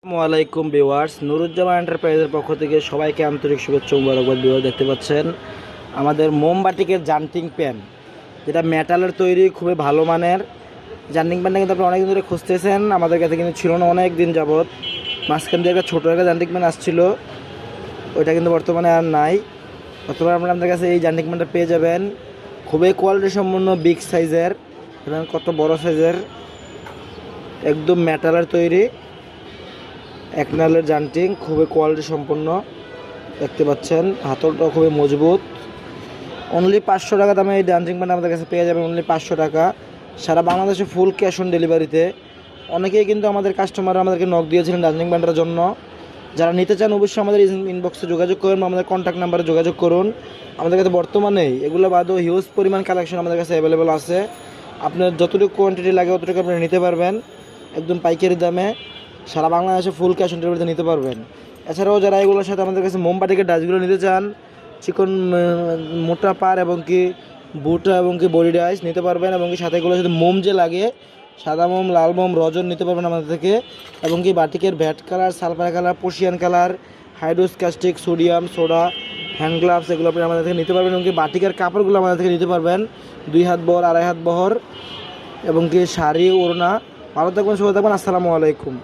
আসসালামাইকুম ভিউয়ার্স, নুরুজ্জামান এন্টারপ্রাইজের পক্ষ থেকে সবাইকে আন্তরিক শুভেচ্ছা ও মোবারকবাদ। ভিউয়ার দেখতে পাচ্ছেন আমাদের মোমবাটিকের জান্টিং প্যান, যেটা মেটালের তৈরি, খুবই ভালো মানের জান্টিং প্যানটা কিন্তু আপনি অনেকদিন ধরে খুঁজতেছেন, আমাদের কাছে কিন্তু ছিল না অনেক দিন যাবৎ। মাঝখান দিয়ে একটা ছোটো একটা জান্টিং প্যান আসছিল, ওইটা কিন্তু বর্তমানে আর নাই। বর্তমানে আপনারা আমাদের কাছে এই জান্টিং প্যানটা পেয়ে যাবেন, খুবই কোয়ালিটি সম্পন্ন, বিগ সাইজের এবং কত বড় সাইজের, একদম মেটালের তৈরি এক নালের জান্টিং, খুবই কোয়ালিটি সম্পন্ন। দেখতে পাচ্ছেন হাতলটা খুবই মজবুত। অনলি 500 টাকা দামে এই জান্টিং প্যান্ট আমাদের কাছে পেয়ে যাবেন, অনলি 500 টাকা। সারা বাংলাদেশে ফুল ক্যাশ অন ডেলিভারিতে। অনেকেই কিন্তু আমাদের কাস্টমাররা আমাদেরকে নক দিয়েছিলেন জান্টিং প্যান্টের জন্য। যারা নিতে চান অবশ্যই আমাদের ইনবক্সে যোগাযোগ করুন, আমাদের কন্ট্যাক্ট নাম্বারে যোগাযোগ করুন। আমাদের কাছে বর্তমানে এগুলো বাদেও হিউজ পরিমাণ কালেকশন আমাদের কাছে অ্যাভেলেবল আছে। আপনার যতটুকু কোয়ান্টিটি লাগে অতটুকু আপনি নিতে পারবেন একদম পাইকারি দামে। সারা বাংলাদেশে ফুল ক্যাশ অন ডেলিভারিতে নিতে পারবেন। এছাড়াও যারা এগুলোর সাথে আমাদের কাছে মোমবাটিকের ডাইসগুলো নিতে চান, চিকন মোটা পার এবং কি বুটা এবং কি বডি ডাইস নিতে পারবেন, এবং কি সাথে এগুলোর সাথে মোম যে লাগে, সাদা মোম, লাল মোম, রজন নিতে পারবেন আমাদের থেকে। এবং কি বাটিকের ভ্যাট কালার, সালফার কালার, পশিয়ান colour, hydros caustic, sodium, soda, hand gloves এগুলো আপনি আমাদের থেকে নিতে পারবেন। এবং কি বাটিকের কাপড়গুলো আমাদের থেকে নিতে পারবেন 2 হাত বহর, 2.5 হাত বহর, এবং কি শাড়ি, ওড়না। ভালো থাকবেন, সুস্থ থাকবেন। আসসালামু আলাইকুম।